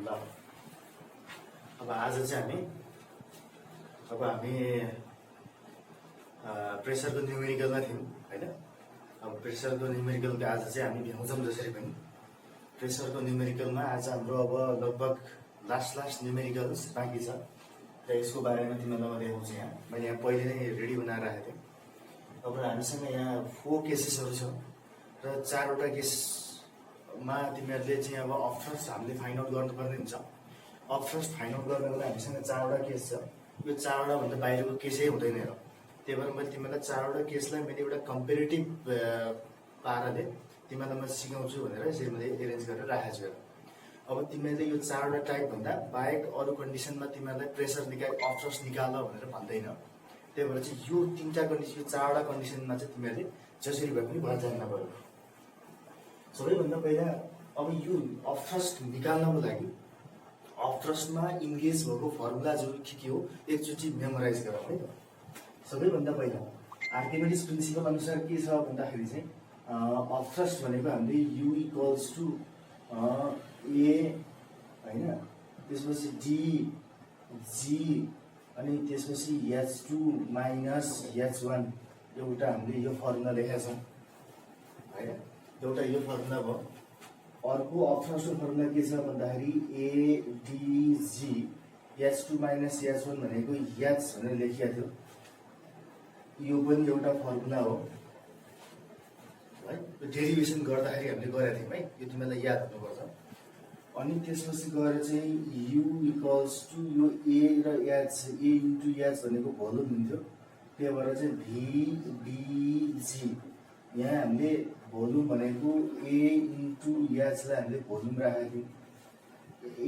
ल अब आज चाहिँ हामी प्रेसरको न्युमेरिकलमा थियौँ हैन। अब प्रेसरको न्युमेरिकलको आज चाहिँ हामी भ्याउँछौँ जसरी पनि प्रेसरको न्युमेरिकलमा आज हाम्रो अब लगभग लास्ट न्युमेरिकल्स बाँकी छ र यसको बारेमा तिमीलाई म देखाउँछु। यहाँ मैले यहाँ पहिले नै रेडी बनाएर राखेको थिएँ। अब हामीसँग यहाँ 4 केसेसहरू छ र 4वटा केसमा तिमीहरूले चाहिँ अब अफर्स्ट हामीले फाइन्ड आउट गर्नुपर्ने हुन्छ। अफर्स्ट फाइन्ड आउट गर्नको लागि हामीसँग 4वटा केस छ। यो 4वटा भन्दा बाहिरको केसै हुँदैन र त्यही भएर मैले तिमीलाई 4वटा केसलाई मैले एउटा कम्पेरिटिभ पाराले तिमीलाई म सिकाउँछु भनेर यसरी मैले एरेन्ज गरेर राखेको छु। अब तिमीले यो 4वटा टाइप भन्दा बाहेक अरू कन्डिसनमा तिमीलाई प्रेसर निकाल अफर्स्ट निकाल भनेर भन्दैन। त्यही भएर चाहिँ यो 3टा कन्डिसन यो 4वटा कन्डिसनमा चाहिँ तिमीहरूले जसरी भए पनि भर जान्न पर्यो। सबैभन्दा पहिला अब यो अफर्स्ट निकाल्नको लागि अफर्स्टमा इन्गेज भएको फर्मुला जो के हो एकचोटि मेमोराइज गरौँ है त। सबैभन्दा पहिला आर्किमिडिज प्रिन्सिपल अनुसार के छ भन्दाखेरि चाहिँ अफर्स्ट भनेको हामीले u इक्वल्स टु a हैन, त्यसपछि d g अनि त्यसपछि h2 माइनस h1 एउटा हामीले यो फर्मुला लेखेका छौँ हैन। एउटा यो फर्मुला भयो। अर्को अफर्स्टको फर्मुला के छ भन्दाखेरि ADG H2 माइनस H1 भनेको H भनेर लेखिएको थियो। यो पनि एउटा फर्मुला हो है। डेरिभेसन गर्दाखेरि हामीले गरेका थियौँ है, यो तिमीलाई याद हुनुपर्छ। अनि त्यसपछि गएर चाहिँ U इक्वल्स टु यो A र H, A इन्टु H भनेको भोल्युम हुन्थ्यो। त्यही भएर चाहिँ VDG यहाँ हामीले भोल्युम भनेको A इन्टु H लाई हामीले भोल्युम राखेको थियौँ।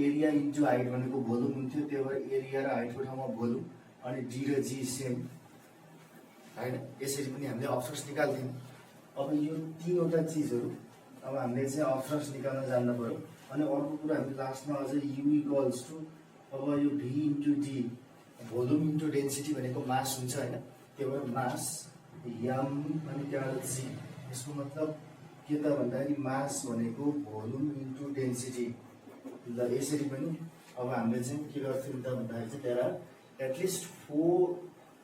एरिया इन्टु हाइट भनेको भोल्युम हुन्थ्यो। त्यही भएर एरिया र हाइटको ठाउँमा भोल्युम अनि D र G सेम हैन। यसरी पनि हामीले अफर्स्ट निकाल्थ्यौँ। अब यो 3वटा चिजहरू अब हामीले चाहिँ अफर्स्ट निकाल्न जान्न पर्यो। अनि अर्को कुरा हामीले लास्टमा अझै U इक्वल्स टु अब यो V into D volume into density भनेको मास हुन्छ हैन। त्यही भएर मास M अनि त्यहाँबाट G, यसको मतलब के त भन्दाखेरि मास भनेको भोल्युम इन्टु डेन्सिटी। ल यसरी पनि अब हामीले चाहिँ के गर्थ्यौँ त भन्दाखेरि चाहिँ त्यहाँ at least 4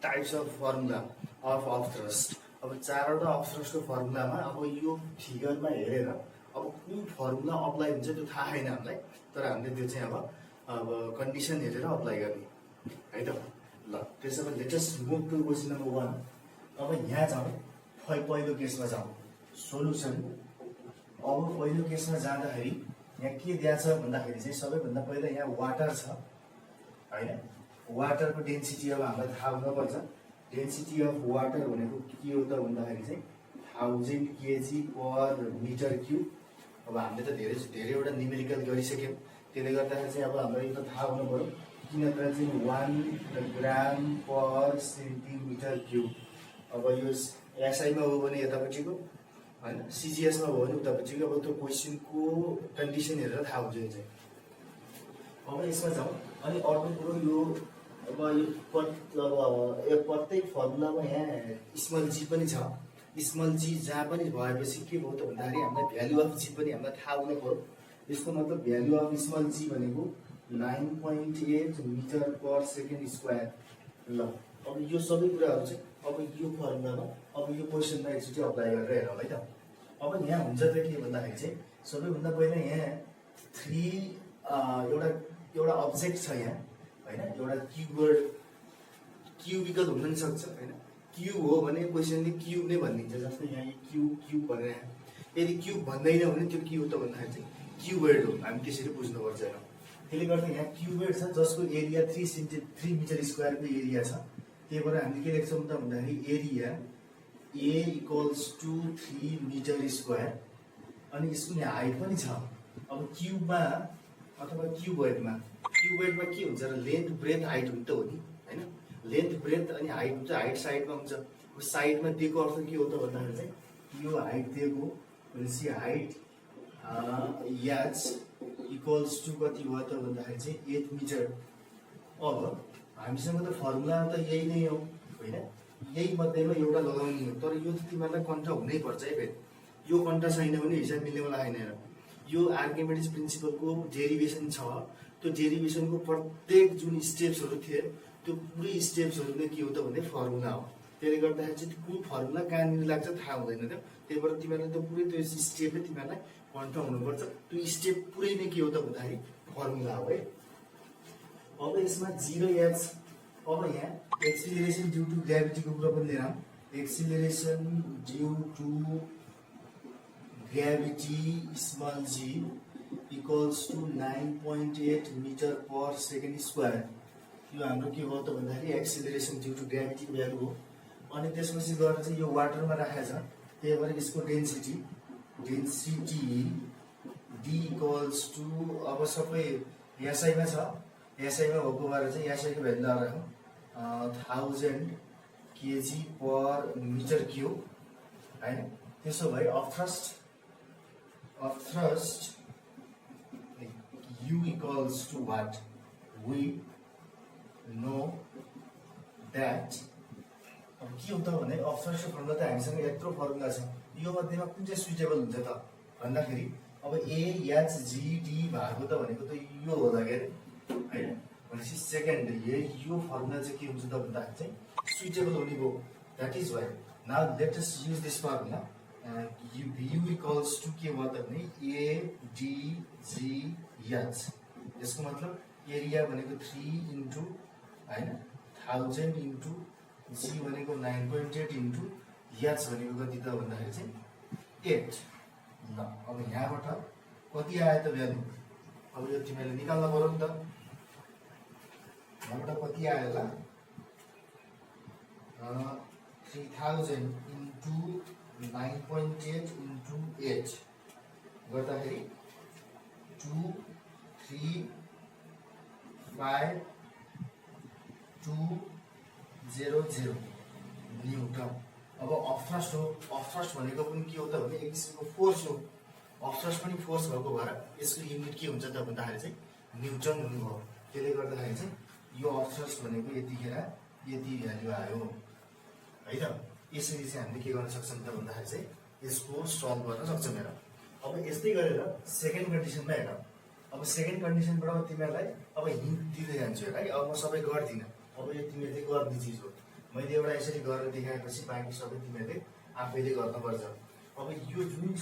types of formula of अफर्स्ट। अब 4वटा अफर्स्टको फर्मुलामा अब यो फिगरमा हेरेर अब कुन फर्मुला अप्लाई हुन्छ त्यो थाहा छैन हामीलाई, तर हामीले त्यो चाहिँ अब कन्डिसन हेरेर अप्लाई गर्ने है त। ल त्यसो भए let's move to question number 1। अब यहाँ जाउँ, पहिलो केसमा जाउँ सोलुसन। अब पहिलो केसमा जाँदाखेरि यहाँ के दिएको छ भन्दाखेरि चाहिँ सबैभन्दा पहिला यहाँ वाटर छ हैन। वाटरको डेन्सिटी अब हामीलाई थाहा हुनुपर्छ। डेन्सिटी अफ वाटर भनेको के हो त भन्दाखेरि चाहिँ 1000 kg पर मिटर क्युब। अब हामीले त धेरैवटा न्युमेरिकल गरिसक्यौँ। त्यसले गर्दाखेरि चाहिँ अब हामीलाई यो त थाहा हुनु पर्यो किनभने चाहिँ 1 ग्राम पर सेन्टिमिटर क्युब। अब यो एसआईमा हो भने यतापट्टिको हैन, सिजिएसमा हो भने उतापट्टिको। अब त्यो क्वेसनको कन्डिसन हेरेर थाहा हुन्छ यो चाहिँ। अब यसमा जाउँ। अनि अर्को कुरो यो अब यो प्रत्येक फर्मुलामा यहाँ स्मल जी पनि छ। स्मल जी जहाँ पनि भएपछि के भयो त भन्दाखेरि हामीलाई भ्यालु अफ जी पनि हामीलाई थाहा हुनु पर्यो। यसको मतलब भ्यालु अफ स्मल जी भनेको 9.8 मिटर पर सेकेन्ड स्क्वायर। ल अब यो सबै कुराहरू चाहिँ अब यो फर्मुलामा अब यो क्वेसनमा एकचोटि अप्लाई गरेर हेरौँ है त। अब यहाँ हुन्छ त के भन्दाखेरि चाहिँ सबैभन्दा पहिला यहाँ 3 एउटा अब्जेक्ट छ यहाँ हैन। एउटा क्युबिकल हुन नि सक्छ हैन। क्युब हो भने क्वेसनले क्युब नै भनिदिन्छ। जस्तै यहाँ क्युब भनेर, यदि क्युब भन्दैन भने त्यो के हो त भन्दाखेरि चाहिँ क्युबोइड हो। हामी त्यसरी बुझ्नुपर्छ हैन। त्यसले गर्दा यहाँ क्युबोइड छ जसको एरिया 3 मिटर स्क्वायरको एरिया छ। त्यही भएर हामीले के लेख्छौँ त भन्दाखेरि area A equals to 3 metre square. अनि यसको यहाँ हाइट पनि छ। अब क्युबमा अथवा क्युबोइडमा के हुन्छ र लेन्थ ब्रेथ हाइट हुन्छ हो नि हैन। लेन्थ ब्रेथ अनि हाइट हुन्छ। हाइट साइडमा हुन्छ। साइडमा दिएको अर्थ के हो त भन्दाखेरि चाहिँ यो हाइट दिएको भनेपछि हाइट h इक्वल्स टु कति भयो त भन्दाखेरि चाहिँ 8 मिटर। अब हामीसँग त फर्मुला त यही नै हो होइन। यही मध्येमा एउटा लगाउने हो, तर यो त तिमीहरूलाई कन्ठ हुनै पर्छ है फेरि। यो कन्ठ छैन भने हिसाब मिल्नेवाला छैन। यो आर्किमिडिज प्रिन्सिपलको डेरिभेसन छ, त्यो डेरिभेसनको प्रत्येक जुन स्टेप्सहरू थिए त्यो पुरै स्टेप्सहरू नै के हो त भने फर्मुला हो। त्यसले गर्दाखेरि चाहिँ कुन फर्मुला कहाँनिर लाग्छ थाहा हुँदैन त्यो, त्यही भएर तिमीहरूलाई त पुरै त्यो स्टेपै तिमीहरूलाई कन्फर्म हुनुपर्छ। त्यो स्टेप पुरै नै के हो त भन्दाखेरि फर्मुला हो है। अब यसमा 0h, अब यहाँ एक्सिलरेसन ड्यू टु ग्राभिटीको कुरा पनि लिएर आउँ। Acceleration due to gravity small g equals to 9.8 metre per second square. यो हाम्रो के हो त भन्दाखेरि एक्सिलरेसन ड्यू टु ग्राभिटीको भ्यालु हो। अनि त्यसपछि गएर चाहिँ यो वाटरमा राखेको छ, त्यही भएर यसको डेन्सिटी d इक्वल्स टु, अब सबै एसआईमा छ, एसआईमा भएको भएर चाहिँ एसआईको भ्यालु राखौँ 1000 kg पर मिटर क्युब हैन। त्यसो भए upthrust u equals to what? We know that, अब के हो त भने अफ थ्रस्टको फर्मुला त हामीसँग यत्रो फर्मुला छ, यो मध्येमा कुन चाहिँ सुइटेबल हुन्छ त भन्दाखेरि अब AHGD भएको त भनेको त यो होला के हैन। भनेपछि सेकेन्ड यो फर्मुला चाहिँ के हुन्छ त भन्दाखेरि चाहिँ सुइटेबल हुने भयो। That is why now let us use this formula. u equals to के भयो त भने ADGH। यसको मतलब एरिया भनेको 3 इन्टु हैन 1000 इन्टु g भनेको 9.8 इन्टु h भनेको कति त भन्दाखेरि चाहिँ 8। ल अब यहाँबाट कति आयो त भ्यालु, अब यो तिमीले निकाल्न पर्यो नि त। यहाँबाट कति आयो होला 3000 इन्टु 9.8 इन्टु 8 गर्दाखेरि 235,200 न्युटन। अब अफ थ्रस्ट हो, अफ थ्रस्ट भनेको पनि के हो त भने एक किसिमको फोर्स हो। अफ थ्रस्ट पनि फोर्स भएको भएर यसको युनिट के हुन्छ त भन्दाखेरि चाहिँ न्युटन हुनुभयो। त्यसले गर्दाखेरि चाहिँ यो अफ थ्रस्ट भनेको यतिखेर यति भ्यालु आयो है त। यसरी चाहिँ हामीले के गर्न सक्छौँ त भन्दाखेरि चाहिँ यसको सल्भ गर्न सक्छौँ। हेर अब यस्तै गरेर सेकेन्ड कन्डिसनमा हेर। अब सेकेन्ड कन्डिसनबाट तिमीहरूलाई अब हिन्ट दिँदै जान्छु है। अब म सबै गर्दिनँ, अब यो तिमीहरूले गर्ने चिज हो। मैले एउटा यसरी गरेर देखाएपछि बाँकी सबै तिमीहरूले आफैले गर्नुपर्छ। अब यो जुन छ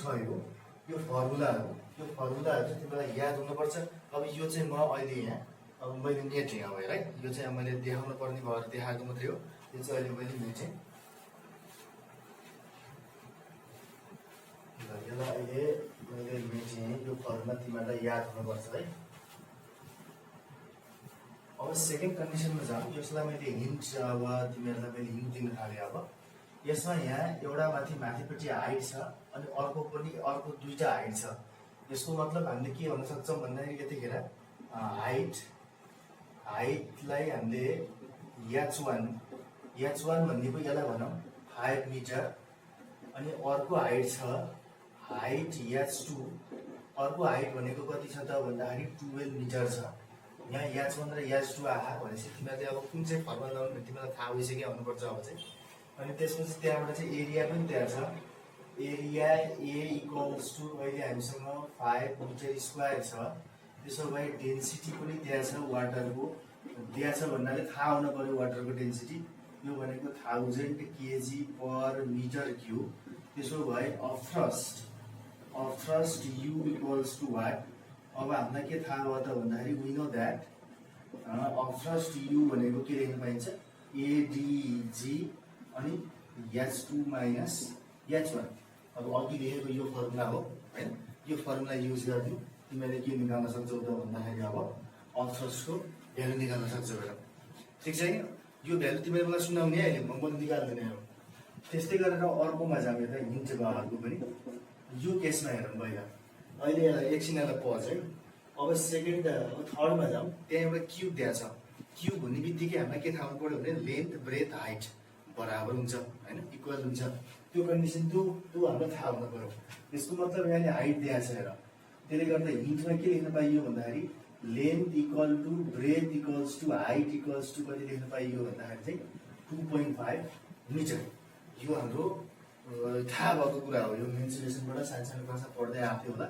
यो फर्मुलाहरू, यो फर्मुलाहरू चाहिँ तिमीलाई याद हुनुपर्छ। अब यो चाहिँ म अहिले यहाँ अब मैले मेटेँ अब हेर है। यो चाहिँ अब मैले देखाउनु पर्ने भएर देखाएको मात्रै हो, यो चाहिँ अहिले मैले मेटेँ। यसलाई अहिले मैले मेटेँ, यो फर्मुला तिमीहरूलाई याद हुनुपर्छ है। अब सेकेन्ड कन्डिसनमा जाऊँ। यसलाई मैले हिन्ट, अब तिमीहरूलाई मैले हिन्ट दिन थालेँ। अब यसमा यहाँ एउटा माथिपट्टि हाइट छ अनि अर्को पनि अर्को दुईटा हाइट छ। यसको मतलब हामीले के भन्न सक्छौँ भन्दाखेरि यतिखेर हाइटलाई हामीले h1 भन्ने पो यसलाई भनौँ 5 मिटर, अनि अर्को हाइट छ हाइट h2, अर्को हाइट भनेको कति छ त भन्दाखेरि 12 मिटर छ। यहाँ h1 र h2 आहा भनेपछि तिमीहरूले अब कुन चाहिँ फर्मुला लाउनु भने तिमीलाई थाहा भइसक्यो हुनुपर्छ अब चाहिँ। अनि त्यसपछि त्यहाँबाट चाहिँ एरिया पनि त्यहाँ छ, एरिया A इक्वल्स टु अहिले हामीसँग 5 मिटर स्क्वायर छ। त्यसो भए डेन्सिटी पनि त्यहाँ छ, वाटरको त्यहाँ छ भन्नाले थाहा हुनु पर्यो वाटरको डेन्सिटी। यो भनेको 1000 kg पर मिटर क्युब। त्यसो भए upthrust U equals to what. अब हामीलाई के थाहा भयो त भन्दाखेरि we know that upthrust U भनेको के लेख्न पाइन्छ ADG अनि h2 माइनस h1। अब अघि लेखेको यो फर्मुला हो हैन। यो फर्मुला युज गर्दै तिमीले के निकाल्न सक्छौ त भन्दाखेरि अब अफ थ्रस्टको भ्यालु निकाल्न सक्छौ। हेर ठिक छ नि, यो भ्यालु तिमीले मलाई सुनाउने अहिले म निकाल्दिनँ हो। त्यस्तै गरेर अर्कोमा जाऊँ, यता हिन्ट भएको पनि यो केसमा हेरौँ पहिला। अहिले यसलाई एकछिनलाई पज है। अब सेकेन्ड थर्डमा जाऊँ, त्यहाँ एउटा क्युब दिएको छ। क्युब हुने बित्तिकै हामीलाई के थाहा हुनु पर्यो भने लेन्थ ब्रेथ हाइट बराबर हुन्छ हैन, इक्वल हुन्छ। त्यो कन्डिसन त्यो हामीलाई थाहा हुनु पर्यो। यसको मतलब यहाँले हाइट दिएको छ। हेर त्यसले गर्दा हिन्टमा के लेख्न पाइयो भन्दाखेरि length equal to breadth equals to height equals to कति लेख्न पाइयो भन्दाखेरि चाहिँ 2.5 मिटर। यो हाम्रो थाहा भएको कुरा हो। यो मेन्सुरेसनबाट सानो क्लासमा पढ्दै आएको होला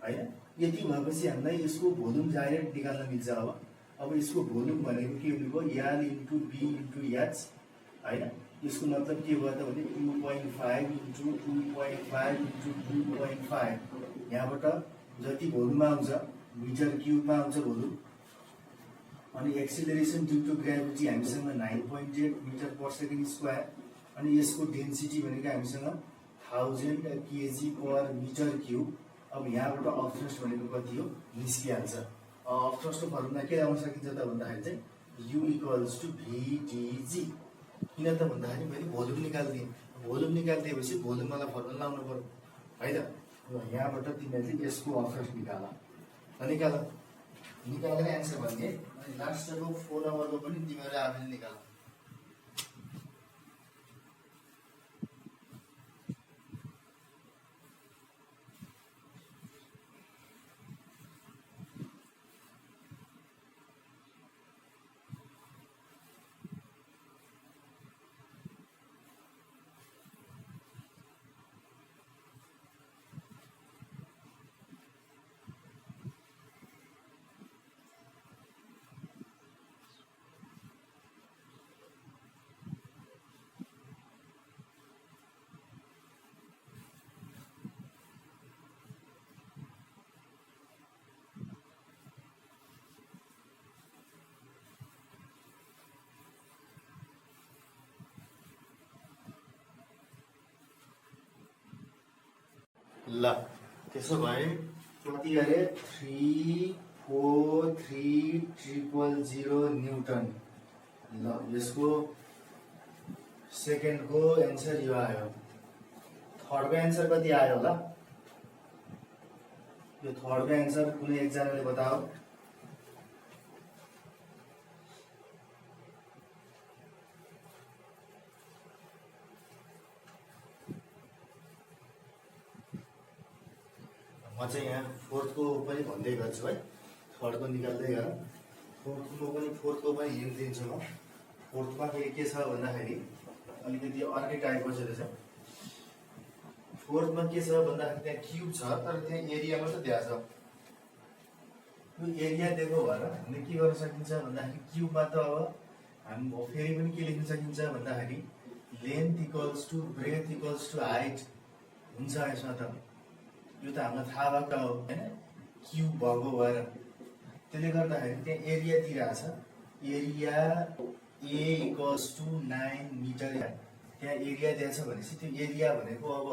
हैन। यति भएपछि हामीलाई यसको भोल्युम डाइरेक्ट निकाल्न मिल्छ। अब यसको भोल्युम भनेको के हुने भयो, यल इन्टु बी इन्टु एच हैन। यसको मतलब के भयो त भने 2.5 इन्टु 2.5 इन्टु 2.5, यहाँबाट जति भोल्युम आउँछ मिटर क्युबमा आउँछ भोल्युम। अनि एक्सिलरेसन ड्यू टु ग्राभिटी हामीसँग 9.8 मिटर पर सेकेन्ड स्क्वायर। अनि यसको डेन्सिटी भनेको हामीसँग 1000 केजी पर मिटर क्युब। अब यहाँबाट अफ थ्रस्ट भनेको कति हो निस्किहाल्छ। अफ थ्रस्टको फर्मुला के आउन सकिन्छ त भन्दाखेरि चाहिँ U इक्वल्स टु VdG। किन त भन्दाखेरि मैले भोल्युम निकाल्दिएँ, भोल्युम निकालिदिएपछि भोल्युमवाला फर्मुला लाउनु पर्यो हैन। यहाँबाट तिमीहरूले यसको अफ थ्रस्ट निकालेर एन्सर भन्ने। अनि लास्टको 4 नम्बरको पनि तिमीहरूले आफैले निकाल। ल त्यसो भए कति गरे 343,000 न्युटन। ल यसको सेकेन्डको एन्सर यो आयो। थर्डको एन्सर कति आयो होला? यो थर्डको एन्सर कुनै एकजनाले बताओ। म चाहिँ यहाँ फोर्थको पनि भन्दै गर्छु है, थर्डको निकाल्दै गर। फोर्थको पनि हिन्ट दिन्छु म। फोर्थमा फेरि के छ भन्दाखेरि अलिकति अर्कै टाइपको छ रहेछ। फोर्थमा के छ भन्दाखेरि त्यहाँ क्युब छ, तर त्यहाँ एरिया मात्रै दिएको छ। यो एरिया दिएको भएर हामीले के गर्न सकिन्छ भन्दाखेरि क्युबमा त अब हामी फेरि पनि के लेख्न सकिन्छ भन्दाखेरि length equals to breadth equals to height हुन्छ। यसमा त यो त हामीलाई थाहा भएको हो हैन, क्युब भएको भएर। त्यसले गर्दाखेरि त्यहाँ एरिया दिइरहेछ, area A equals to 9 metre. त्यहाँ एरिया दिएछ भनेपछि त्यो एरिया भनेको अब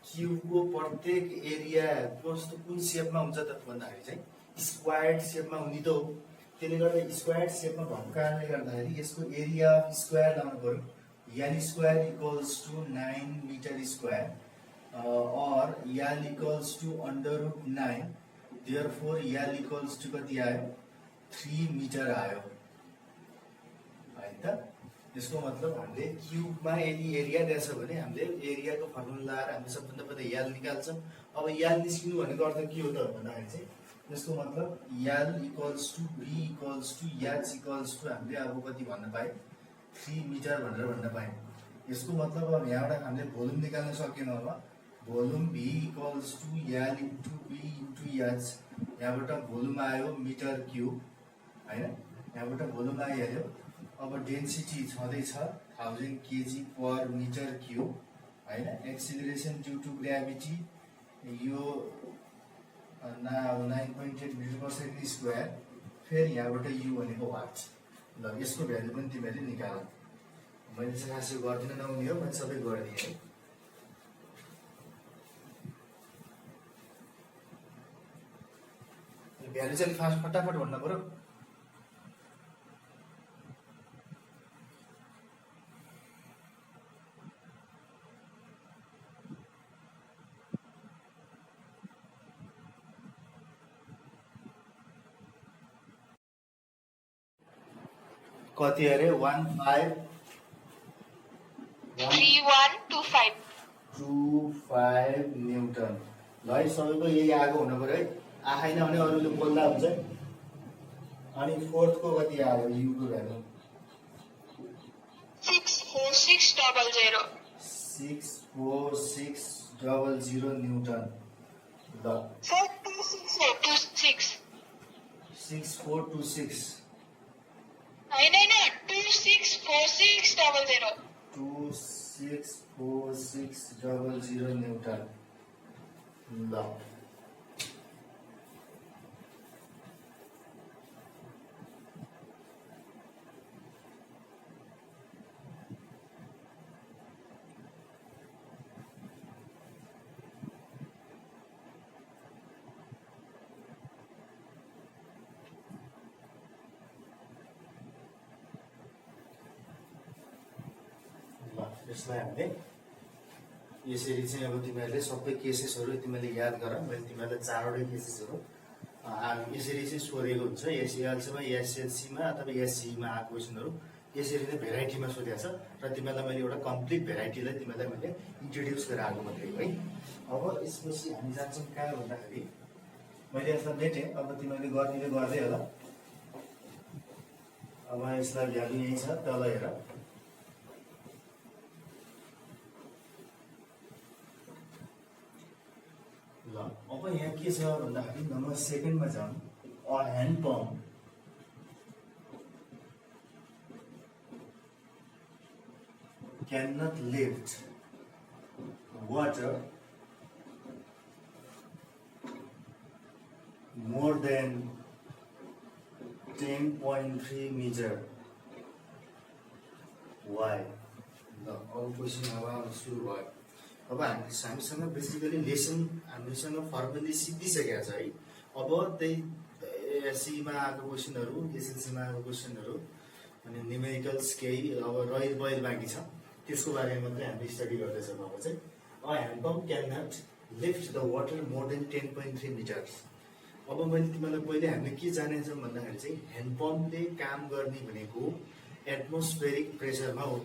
क्युबको प्रत्येक एरिया कस्तो कुन सेपमा हुन्छ त भन्दाखेरि चाहिँ स्क्वायर्ड सेपमा हुने त हो। त्यसले गर्दा स्क्वायर्ड सेपमा भएको कारणले गर्दाखेरि यसको एरिया अफ स्क्वायर लाउनु पर्यो। L square equals to 9 metre square और L equals to √9। Therefore L equals to कति आयो 3 मिटर आयो है त। यसको मतलब हामीले क्युबमा यदि एरिया दिएछ भने हामीले एरियाको फर्मुला लगाएर हामीले सबभन्दा पहिला यल निकाल्छौँ। अब यल निस्किनु भनेको अर्थ के हो त भन्दाखेरि चाहिँ यसको मतलब L equals to B equals to H equals to हामीले अब कति भन्न पाए 3 मिटर भनेर भन्न पाए। यसको मतलब अब यहाँबाट हामीले भोल्युम निकाल्न सकेनौँ। अब volume V equals to L into B into H. यहाँबाट भोल्युम आयो मिटर क्युब हैन, यहाँबाट भोल्युम आइहाल्यो। अब डेन्सिटी छँदैछ 1000 केजी पर मिटर क्युब हैन। एक्सिलरेसन ड्यू टु ग्राभिटी यो 9.8 मिटर पर सेकेन्ड स्क्वायर। फेरि यहाँबाट यु भनेको वाट। ल यसको भ्यालु पनि तिमीहरूले निकाल। मैले चाहिँ खासै गर्दिनँ नहुने हो, मैले सबै गरिदिएँ। भ्यालु चाहिँ फटाफट भन्न पर्यो। कति अरे 3125 न्युटन। ल है सबैको यही आएको हुनु पर्यो है, आएन भने अरूले बोल्दा हुन्छ। अनि फोर्थको कति आयो युको भ्यालु 64600 न्युटन। ल 6426 होइन 264600 264600 न्युटन। ल यसलाई हामीले यसरी चाहिँ अब तिमीहरूले सबै केसेसहरू तिमीहरूले याद गर। मैले तिमीहरूलाई 4वटै केसेसहरू यसरी चाहिँ सोधेको हुन्छ। एसएलसीमा, एसएलसीमा अथवा एससीमा आएको क्वेसनहरू यसरी नै भेराइटीमा सोधेको छ र तिमीहरूलाई मैले एउटा कम्प्लिट भेराइटीलाई तिमीहरूलाई मैले इन्ट्रोड्युस गरेर आएको मात्रै है। अब यसपछि हामी जान्छौँ कहाँ भन्दाखेरि मैले यसलाई मेटेँ। अब तिमीहरूले गर्नेले गर्दै होला। अब यसलाई भ्यालु यही छ, तल हेर। ल अब यहाँ के छ भन्दाखेरि नम्बर 2 मा जाउँ। A hand pump cannot lift water more than 10.3 meter. Why? ल अब क्वेसन अब सुरु भयो। अब हामीसँग बेसिकली लेसन हामीसँग फर्मुली सिद्धिसकेको छ है। अब त्यही एससीमा आएको क्वेसनहरू, एसएलसीमा आएको क्वेसनहरू अनि न्युमेरिकल्स केही अब रहित बहिल बाँकी छ, त्यसको बारेमा मात्रै हामीले स्टडी गर्दैछौँ। अब चाहिँ a hand pump can not lift the water more than 10.3 metres. अब मैले तिमीलाई पहिले हामीले के जानेको छौँ भन्दाखेरि चाहिँ ह्यान्ड पम्पले काम गर्ने भनेको एटमोस्फेरिक प्रेसरमा हो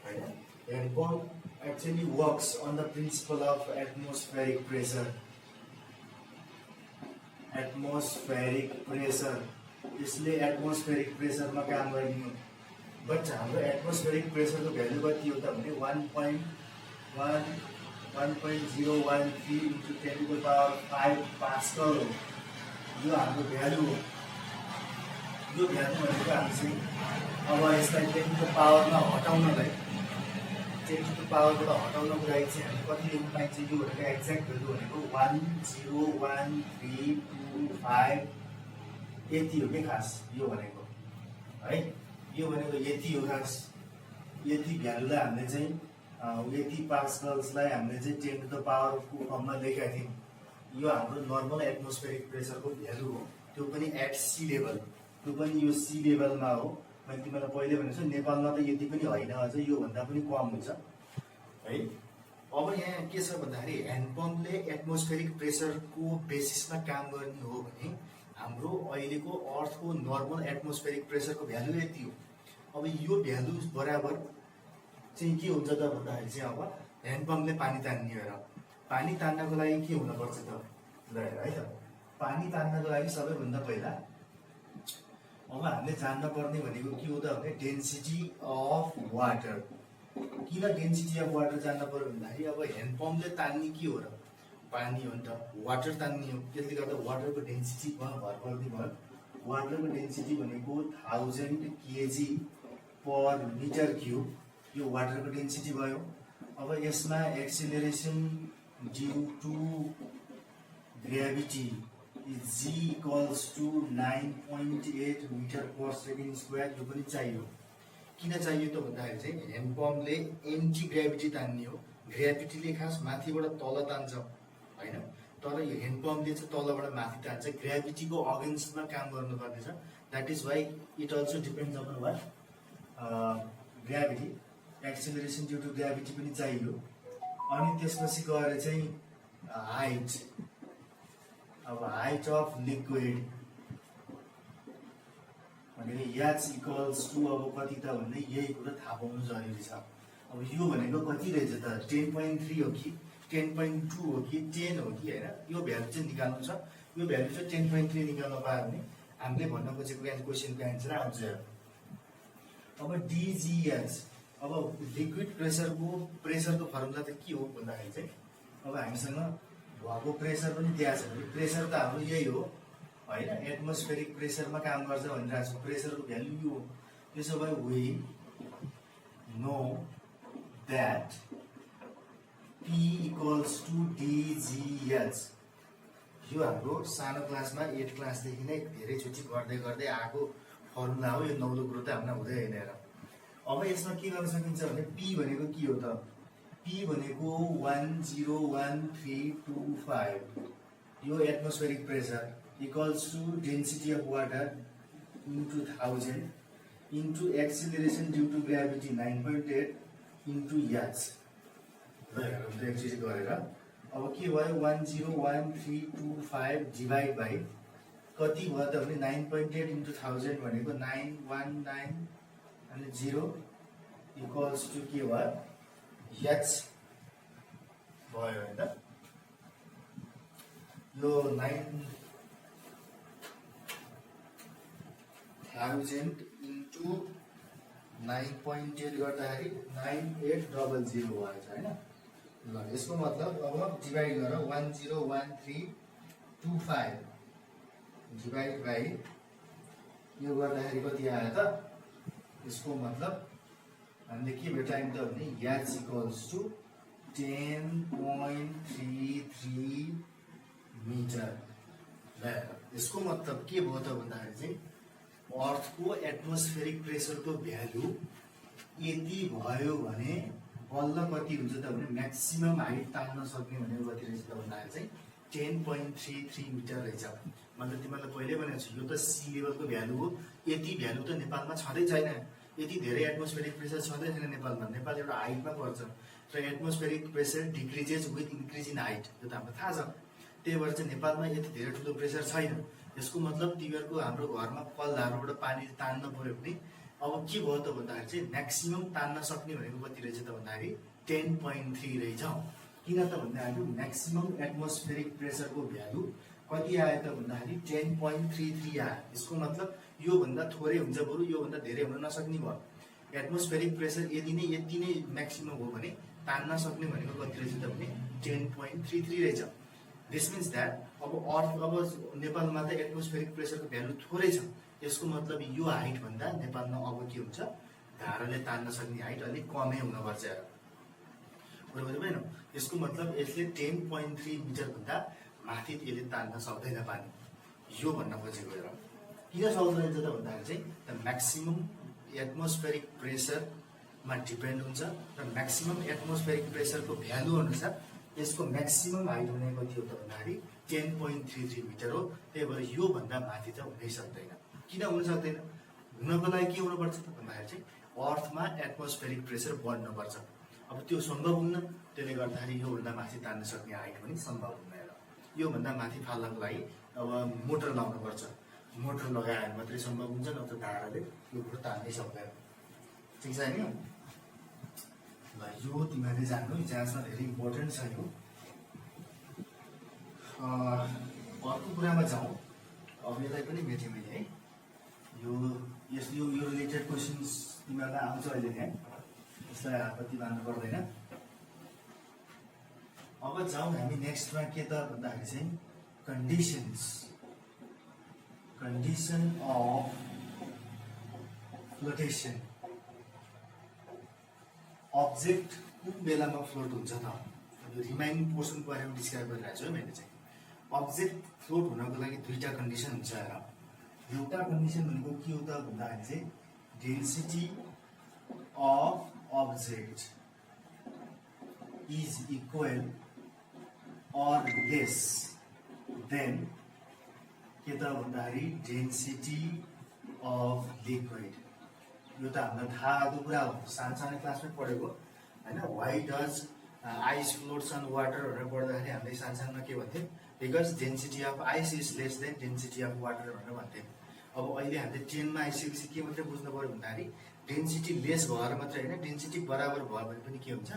होइन। Hand pump actually works on the principle of atmospheric pressure. Atmospheric pressure, इसलिए atmospheric pressure में काम गर्ने हो। बट हाम्रो atmospheric pressure को भ्यालु कति हो त भने 1.013 into 10⁵ पास्कल हो। यो हाम्रो भ्यालु हो। यो भ्यालु भनेको हामी चाहिँ अब यसलाई 10⁻ मा हटाउनलाई 10⁻बाट हटाउनको लागि चाहिँ हामी कति लिनु पाइन्छ? यो भनेको एक्ज्याक्ट भ्यालु भनेको 10132 यति हो कि खास यो भनेको है। यो भनेको यति हो खास। यति भ्यालुलाई हामीले चाहिँ यति पास्कल्सलाई हामीले चाहिँ 10⁻को फर्ममा लेखेका थियौँ। यो हाम्रो नर्मल एटमोस्फेरिक प्रेसरको भ्यालु हो। त्यो पनि एट सी लेभल, त्यो पनि यो सी लेभलमा हो। मैले तिमीलाई पहिले भनेको छु नेपालमा त यति पनि होइन, अझ यो भन्दा पनि कम हुन्छ है। अब यहाँ के छ भन्दाखेरि ह्यान्ड पम्पले एटमोस्फेरिक प्रेसरको बेसिसमा काम गर्ने हो भने हाम्रो अहिलेको अर्थको नर्मल एटमोस्फेरिक प्रेसरको भ्यालु यति हो। अब यो भ्यालु बराबर चाहिँ के हुन्छ त भन्दाखेरि चाहिँ अब ह्यान्ड पम्पले पानी तान्ने हो र पानी तान्नको लागि के हुनुपर्छ त ल है त। पानी तान्नको लागि सबैभन्दा पहिला अब हामीले जान्न पर्ने भनेको के हो त भने डेन्सिटी अफ वाटर। किन डेन्सिटी अफ वाटर जान्न पर्यो भन्दाखेरि अब ह्यान्ड पम्पले तान्ने के हो र पानी हो नि त, वाटर तान्ने हो। त्यसले गर्दा वाटरको डेन्सिटीमा भर पर्ने भयो। वाटरको डेन्सिटी भनेको 1000 kg/m³। यो वाटरको डेन्सिटी भयो। अब यसमा acceleration due to gravity G = 9.8 m/s²। यो पनि चाहियो। किन चाहियो त भन्दाखेरि चाहिँ ह्यान्ड पम्पले एन्टी ग्रेभिटी तान्ने हो। ग्रेभिटीले खास माथिबाट तल तान्छ होइन, तर यो ह्यान्ड पम्पले चाहिँ तलबाट माथि तान्छ। ग्रेभिटीको अगेन्स्टमा काम गर्नुपर्ने छ। That is why it also depends upon what gravity. Acceleration due to gravity पनि चाहियो। अनि त्यसपछि गएर चाहिँ हाइट। अब हाइट अफ लिक्विड भनेको H = अब कति त भन्ने यही कुरा थाहा पाउनु जरुरी छ। अब यो भनेको कति रहेछ त 10.3 हो कि 10.2 हो कि 10 हो कि हैन, यो भ्यालु चाहिँ निकाल्नु छ। यो भ्यालु चाहिँ 10.3 निकाल्न पायो भने हामीले भन्न खोजेको क्वेशनको एन्सर आउँछ। अब DGH, अब लिक्विड प्रेसरको फर्मुला त के हो भन्दाखेरि चाहिँ अब हामीसँग भएको प्रेसर पनि दिएको छ भने प्रेसर त हाम्रो यही हो। होइन, एटमोस्फेरिक प्रेसरमा काम गर्छ भनिरहेको छ। प्रेसरको भ्यालु यो हो। त्यसो भए we know that P equals to DGH। यो हाम्रो सानो क्लासमा 8 क्लासदेखि नै धेरैचोटि गर्दै गर्दै आएको फर्मुला हो। यो नौलो कुरो त हामीलाई हुँदै होइन र। अब यसमा के गर्न सकिन्छ भने P भनेको के हो त? P भनेको 101,325 यो atmospheric pressure equals to density of water into 1000 into acceleration due to gravity 9.8 into H। ल हेरौँ एकचोटि गरेर। अब के भयो 101,325 डिभाइड बाई कति भयो त भने 9.8 इन्टु 1000 भनेको 919 अनि 0 इक्वल्स टु के भयो H भयो हैन। यो 9,000 इन्टु 9.8 गर्दाखेरि 9800 भएछ हैन। ल यसको मतलब अब डिभाइड गर 101,325 डिभाइड बाई यो गर्दाखेरि कति आयो त? यसको मतलब हामीले के भेटायौँ त भने H इक्वल्स टु 10.33 मिटर। ल यसको मतलब के भयो त भन्दाखेरि चाहिँ अर्थको एटमोस्फेरिक प्रेसरको भ्यालु यति भयो भने बल्ल कति हुन्छ त भने म्याक्सिमम हाइट तान्न सक्ने भनेको कति रहेछ त भन्दाखेरि चाहिँ 10.33 मिटर रहेछ। मतलब तिमीलाई पहिले भनेको छु यो त सी लेभलको भ्यालु हो। यति भ्यालु त नेपालमा छँदै छैन। यति धेरै एटमोस्फेरिक प्रेसर छँदै छैन नेपालमा। नेपाल एउटा हाइटमा पर्छ र atmospheric pressure decreases with increase in height, यो त हामीलाई थाहा छ। त्यही भएर चाहिँ नेपालमा यति धेरै ठुलो प्रेसर छैन। यसको मतलब तिमीहरूको हाम्रो घरमा कलधारबाट पानी तान्न पर्यो भने अब के भयो त भन्दाखेरि चाहिँ म्याक्सिमम तान्न सक्ने भनेको कति रहेछ त भन्दाखेरि 10.3 रहेछ। किन त भन्दाखेरि म्याक्सिमम एटमोस्फेरिक प्रेसरको भ्यालु कति आयो त भन्दाखेरि 10.33 आयो। यसको मतलब यो भन्दा थोरै हुन्छ, बरु यो भन्दा धेरै हुन नसक्ने भयो। एटमोस्फेरिक प्रेसर यति नै म्याक्सिमम हो भने तान्न सक्ने भनेको कति रहेछ त भने 10.33 रहेछ। दिस मिन्स द्याट अब अर्थ अब नेपालमा त एटमोस्फेरिक प्रेसरको भ्यालु थोरै छ। यसको मतलब यो हाइट भन्दा नेपालमा अब के हुन्छ, धाराले तान्न सक्ने हाइट अलिक कमै हुनुपर्छ। बरोबर भएन? यसको मतलब यसले 10.3 मिटर भन्दा माथि यसले तान्न सक्दैन पानी, यो भन्न खोजेको हो। किन सक्दैन त भन्दाखेरि चाहिँ द म्याक्सिमम एटमोस्फेरिक प्रेसरमा डिपेन्ड हुन्छ र म्याक्सिमम एटमोस्फेरिक प्रेसरको भ्यालु अनुसार यसको म्याक्सिमम हाइट भनेको कति हो त भन्दाखेरि 10.33 मिटर हो। त्यही भएर यो भन्दा माथि त हुनै सक्दैन। किन हुन सक्दैन? हुनको लागि के हुनुपर्छ त भन्दाखेरि चाहिँ अर्थमा एटमोस्फेरिक प्रेसर बढ्नुपर्छ। अब त्यो सम्भव हुन्न। त्यसले गर्दाखेरि यो भन्दा माथि तान्न सक्ने हाइट पनि सम्भव हुँदैन। यो भन्दा माथि फाल्नको लागि अब मोटर लाउनु पर्छ। मोटर लगाएर मात्रै सम्भव हुन्छ, नत्र धाराले यो कुरो तान्नै सक्दैन। ठिक छ नि? ल यो तिमीहरूले जान्नु, इतिहासमा धेरै इम्पोर्टेन्ट छ यो। अर्को कुरामा जाउँ। अब यसलाई पनि भेटेँ मैले है। यो रिलेटेड क्वेसन्स तिमीहरूलाई आउँछ अहिले त्यहाँ, यसलाई आपत्ति मान्नु पर्दैन। अब जाउँ हामी नेक्स्टमा के त भन्दाखेरि चाहिँ कन्डिसन अफ फ्लोटेसन। अब्जेक्ट कुन बेलामा फ्लोट हुन्छ त? यो रिमाइनिङ पोर्सनको बारेमा डिस्क्राइब गरिरहेको छु है मैले चाहिँ। अब्जेक्ट फ्लोट हुनको लागि दुईटा कन्डिसन हुन्छ हेर। एउटा कन्डिसन भनेको के हो त भन्दाखेरि चाहिँ density of object is equal or less than के त भन्दाखेरि डेन्सिटी अफ लिक्विड। यो त हामीलाई थाहा भएको कुरा हो, सानो क्लासमै पढेको होइन। Why does ice floats on water भनेर पढ्दाखेरि हामीले सानोमा के भन्थ्यौँ? Because density of ice is less than density of water भनेर भन्थ्यौँ। अब अहिले हामीले 10मा आइसकेपछि के मात्रै बुझ्नु पऱ्यो भन्दाखेरि डेन्सिटी लेस भएर मात्रै होइन, डेन्सिटी बराबर भयो भने पनि के हुन्छ?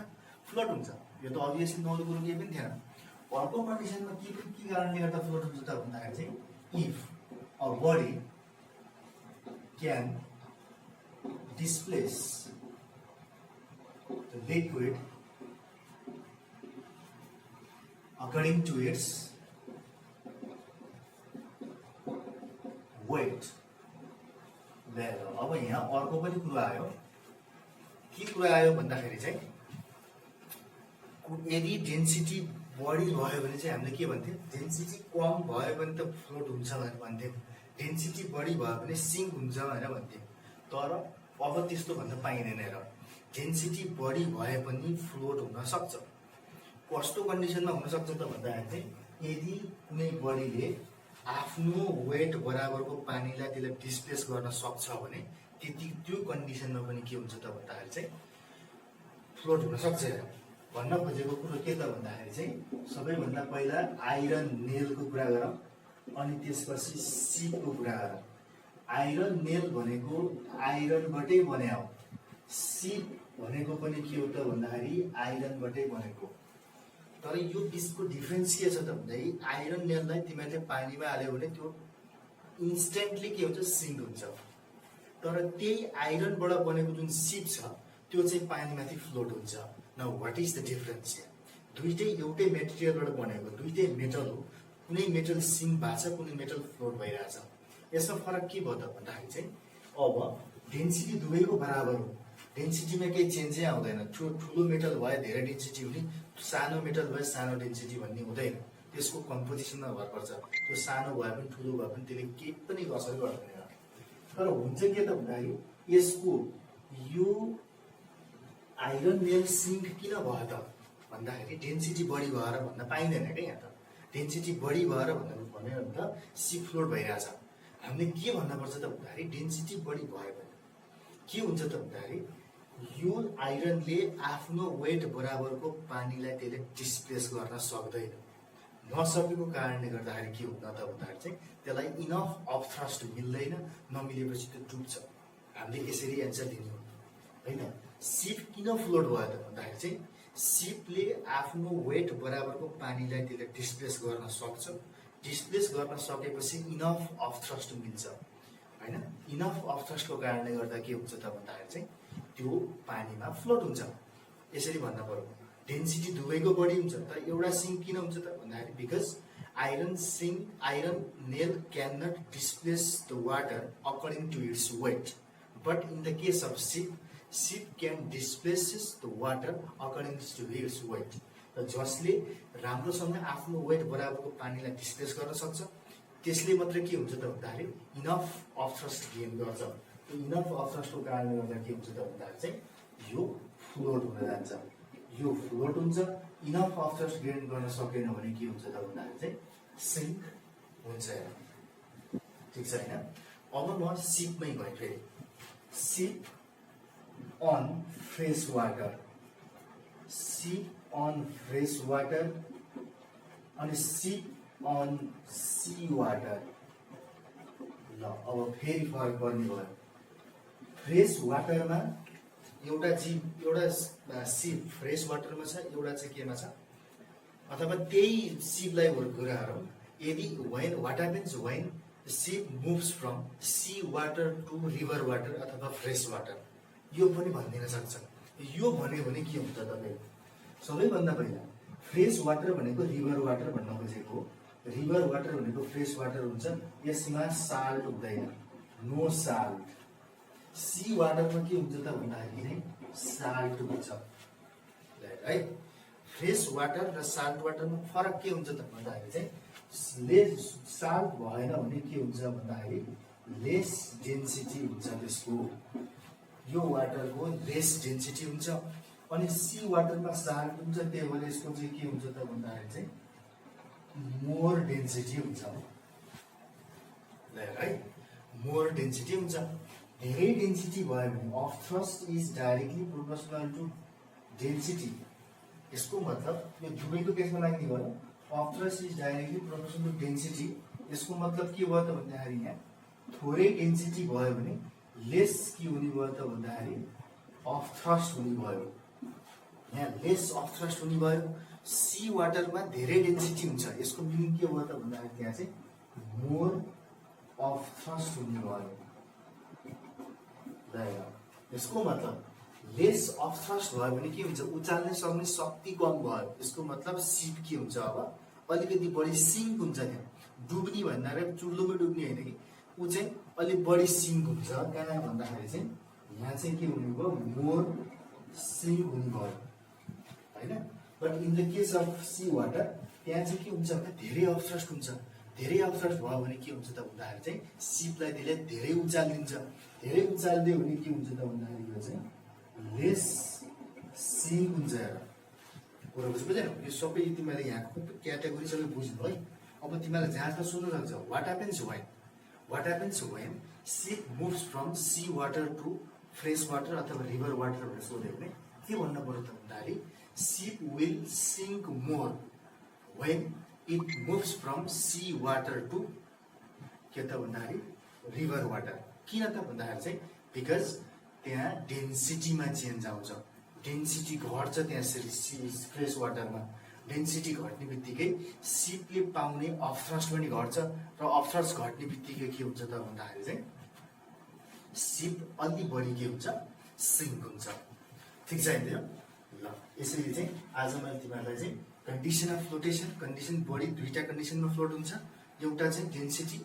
फ्लोट हुन्छ। यो त अभियसली नौलो कुरो केही पनि थिएन। अर्को कन्डिसनमा के कारणले गर्दा फ्लोट हुन्छ त भन्दाखेरि चाहिँ if a body can displace the liquid according to its weight. अब यहाँ अर्को पनि कुरा आयो। के कुरा आयो भन्दाखेरि चाहिँ यदि डेन्सिटी बढी भयो भने चाहिँ हामीले के भन्थ्यौँ, डेन्सिटी कम भयो भने त फ्लोट हुन्छ भनेर भन्थ्यौँ, डेन्सिटी बढी भयो भने सिङ्क हुन्छ भनेर भन्थ्यौँ। तर अब त्यस्तो भन्न पाइँदैन र, डेन्सिटी बढी भए पनि फ्लोट हुन सक्छ। कस्तो कन्डिसनमा हुनसक्छ त भन्दाखेरि चाहिँ यदि कुनै बडीले आफ्नो वेट बराबरको पानीलाई त्यसलाई डिस्प्लेस गर्न सक्छ भने त्यति त्यो कन्डिसनमा पनि के हुन्छ त भन्दाखेरि चाहिँ फ्लोट हुन सक्छ। भन्न खोजेको कुरो के त भन्दाखेरि चाहिँ सबैभन्दा पहिला आइरन नेलको कुरा गरौँ, अनि त्यसपछि सिपको कुरा गरौँ। आइरन नेल भनेको आइरनबाटै बने हो, सिप भनेको पनि के हो त भन्दाखेरि आइरनबाटै बनेको। तर यो बिचको डिफ्रेन्स के छ त भन्दाखेरि आइरन नेललाई तिमीहरूले पानीमा हाल्यो भने त्यो इन्स्टेन्टली के हुन्छ, सिङ्क हुन्छ। तर त्यही आइरनबाट बनेको जुन सिप छ त्यो चाहिँ पानीमाथि फ्लोट हुन्छ। Now what is the difference? दुईटै एउटै मेटेरियलबाट बनेको, दुईटै मेटल हो, कुनै मेटल सिङ्क भएको छ, कुनै मेटल फ्लोट भइरहेछ। यसमा फरक के भयो त भन्दाखेरि चाहिँ अब डेन्सिटी दुवैको बराबर हो, डेन्सिटीमा केही चेन्जै आउँदैन। ठुलो मेटल भए धेरै डेन्सिटी हुने, सानो मेटल भए सानो डेन्सिटी भन्ने हुँदैन, त्यसको कम्पोजिसनमा भर पर्छ। त्यो सानो भए पनि ठुलो भए पनि त्यसले केही पनि असर गर्दैन। तर हुन्छ के त भन्दाखेरि यसको यो आइरन नेल सिङ्क किन भयो त भन्दाखेरि डेन्सिटी बढी भएर भन्न पाइँदैन क्या। यहाँ त डेन्सिटी बढी भएर भन्नु भन्यो भने त सिप फ्लोट भइरहेछ। हामीले के भन्नुपर्छ त भन्दाखेरि डेन्सिटी बढी भयो भने के हुन्छ त भन्दाखेरि यो आइरनले आफ्नो वेट बराबरको पानीलाई त्यसले डिस्प्लेस गर्न सक्दैन। नसकेको कारणले गर्दाखेरि के हुन्छ त भन्दाखेरि चाहिँ त्यसलाई इनफ अफ थ्रस्ट मिल्दैन, नमिलेपछि त्यो डुब्छ। हामीले यसरी एन्सर दिने हो होइन। सिप किन फ्लोट भयो त भन्दाखेरि चाहिँ सिपले आफ्नो वेट बराबरको पानीलाई त्यसले डिस्प्लेस गर्न सक्छ। डिस्प्लेस गर्न सकेपछि इनफ अफ थ्रस्ट मिल्छ होइन। इनफ अफ थ्रस्टको कारणले गर्दा के हुन्छ त भन्दाखेरि चाहिँ त्यो पानीमा फ्लोट हुन्छ। यसरी भन्न पर्यो, डेन्सिटी दुवैको बढी हुन्छ तर एउटा सिङ्क किन हुन्छ त भन्दाखेरि because iron nail can not displace the water according to its weight, but in the case of ship can displaces the water according to its weight. र जसले राम्रोसँग आफ्नो वेट बराबरको पानीलाई डिस्प्लेस गर्न सक्छ त्यसले मात्रै के हुन्छ त भन्दाखेरि इनफ अफ थ्रस्ट गेन गर्छ। त्यो इनफ अफ थ्रस्टको कारणले गर्दा के हुन्छ त भन्दाखेरि चाहिँ यो फ्लोट हुन जान्छ। यो फ्लोट हुन्छ। इनफ अफ थ्रस्ट गेन गर्न सकेन भने के हुन्छ त भन्दाखेरि चाहिँ सिङ्क हुन्छ। ठिक छ होइन। अब म सिपमै गएँ फेरि। सिप अन फ्रेस वाटर, सिप अन फ्रेस वाटर अनि सिप अन सी वाटर। ल अब फेरि फरक पर्ने भयो। फ्रेस वाटरमा एउटा सिप फ्रेस वाटरमा छ, एउटा चाहिँ केमा छ, अथवा त्यही सिपलाई कुरा गरौँ। यदि what happens when ship moves from sea water to river water अथवा फ्रेस वाटर, यो पनि भनिदिन सक्छ। यो भन्यो भने के हुन्छ तपाईँ सबैभन्दा पहिला फ्रेस वाटर भनेको रिभर वाटर भन्न खोजेको। रिभर वाटर भनेको फ्रेस वाटर हुन्छ, यसमा साल्ट हुँदैन, नो साल्ट। सी वाटरमा के हुन्छ त भन्दाखेरि साल्ट हुन्छ है। फ्रेस वाटर र साल्ट वाटरमा फरक के हुन्छ त भन्दाखेरि चाहिँ साल्ट भएन भने के हुन्छ भन्दाखेरि लेस डेन्सिटी हुन्छ त्यसको, यो वाटरको लेस डेन्सिटी हुन्छ। अनि सी वाटरमा साल्ट हुन्छ, त्यही भएर यसको चाहिँ के हुन्छ त भन्दाखेरि चाहिँ मोर डेन्सिटी हुन्छ है। मोर डेन्सिटी हुन्छ। धेरै डेन्सिटी भयो भने upthrust is directly proportional to density. यसको मतलब यो दुवैको केसमा लाग्ने भयो, upthrust is directly proportional to density. यसको मतलब के भयो त भन्दाखेरि यहाँ थोरै डेन्सिटी भयो भने लेस के हुने भयो त भन्दाखेरि अफ थ्रस्ट हुने भयो। यहाँ लेस अफ थ्रस्ट हुने भयो। सी वाटरमा धेरै डेन्सिटी हुन्छ, यसको मिनिङ के भयो त भन्दाखेरि त्यहाँ चाहिँ मोर अफ थ्रस्ट हुने भयो। यसको मतलब लेस अफ थ्रस्ट भयो भने के हुन्छ, उचाल्ने सक्ने शक्ति कम भयो। यसको मतलब सिप के हुन्छ, अब अलिकति बढी सिङ्क हुन्छ। त्यहाँ डुब्ने भन्दा चुल्लोमा डुब्ने होइन कि ऊ चाहिँ अलिक बढी सिङ्क हुन्छ। कहाँ भन्दाखेरि चाहिँ यहाँ चाहिँ के हुने भयो, मोर सिङ्क हुने भयो होइन। But in the case of sea water त्यहाँ चाहिँ के हुन्छ भने धेरै अपथ्रस्ट हुन्छ। धेरै अपथ्रस्ट भयो भने के हुन्छ त भन्दाखेरि चाहिँ सिपलाई त्यसले धेरै उचालिदिन्छ। धेरै उचालिदियो भने के हुन्छ त भन्दाखेरि यो चाहिँ लेस सिङ्क हुन्छ। हेर कुरा बुझेन? यो सबै तिमीले यहाँको क्याटेगोरी सबै बुझ्नु है। अब तिमीलाई जाँच सुन्नु सक्छ what happens when ship moves from sea water to fresh water अथवा रिभर वाटर भनेर सोध्यो भने के भन्नु पर्यो त भन्दाखेरि ship will sink more when it moves from sea water to के त भन्दाखेरि रिभर वाटर। किन त भन्दाखेरि चाहिँ बिकज त्यहाँ डेन्सिटीमा चेन्ज आउँछ। डेन्सिटी घट्छ त्यहाँ फ्रेस वाटरमा। डेन्सिटी घट्ने बित्तिकै सिपले पाउने अपथ्रस्ट पनि घट्छ र अपथ्रस्ट घट्ने बित्तिकै के हुन्छ त भन्दाखेरि चाहिँ सिप अलि बढी के हुन्छ, सिङ्क हुन्छ। ठिक छ नि? ल यसरी चाहिँ आज मैले तिमीहरूलाई चाहिँ condition of flotation, condition body दुईटा कन्डिसनमा फ्लोट हुन्छ। एउटा चाहिँ डेन्सिटी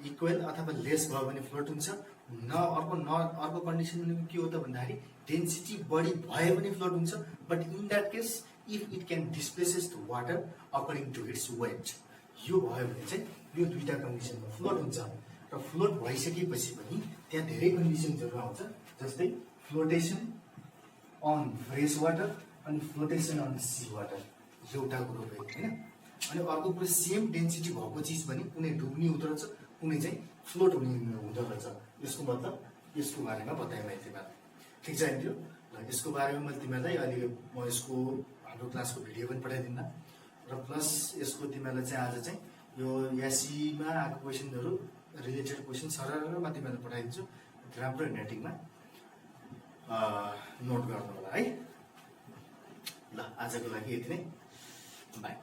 इक्वल अथवा लेस भयो भने फ्लोट हुन्छ। अर्को कन्डिसन के हो त भन्दाखेरि डेन्सिटी बढी भयो भने फ्लोट हुन्छ। But in that case if it can displaces the water according to its weight, यो भयो भने चाहिँ यो दुईटा कन्डिसनमा फ्लोट हुन्छ। र फ्लोट भइसकेपछि पनि त्यहाँ धेरै कन्डिसन्सहरू आउँछ, जस्तै फ्लोटेसन अन फ्रेस वाटर अनि फ्लोटेसन अन सी वाटर, एउटा कुरो भयो होइन। अनि अर्को कुरो सेम डेन्सिटी भएको चिज पनि कुनै डुब्ने हुँदो रहेछ, कुनै चाहिँ फ्लोट हुने हुँदो रहेछ। यसको मतलब यसको बारेमा बताएँ मैले तिमीलाई। ठिक छ नि? ल यसको बारेमा मैले तिमीलाई अहिले म यसको हाम्रो क्लासको भिडियो पनि पठाइदिन्नँ र प्लस यसको तिमीलाई चाहिँ आज चाहिँ यो यासीमा आएको क्वेसनहरू रिलेटेड क्वेसन सररमा तिमीलाई पठाइदिन्छु। राम्रो ह्यान्डराइटिङमा नोट गर्नु होला है। ल आजको लागि यति नै, बाई।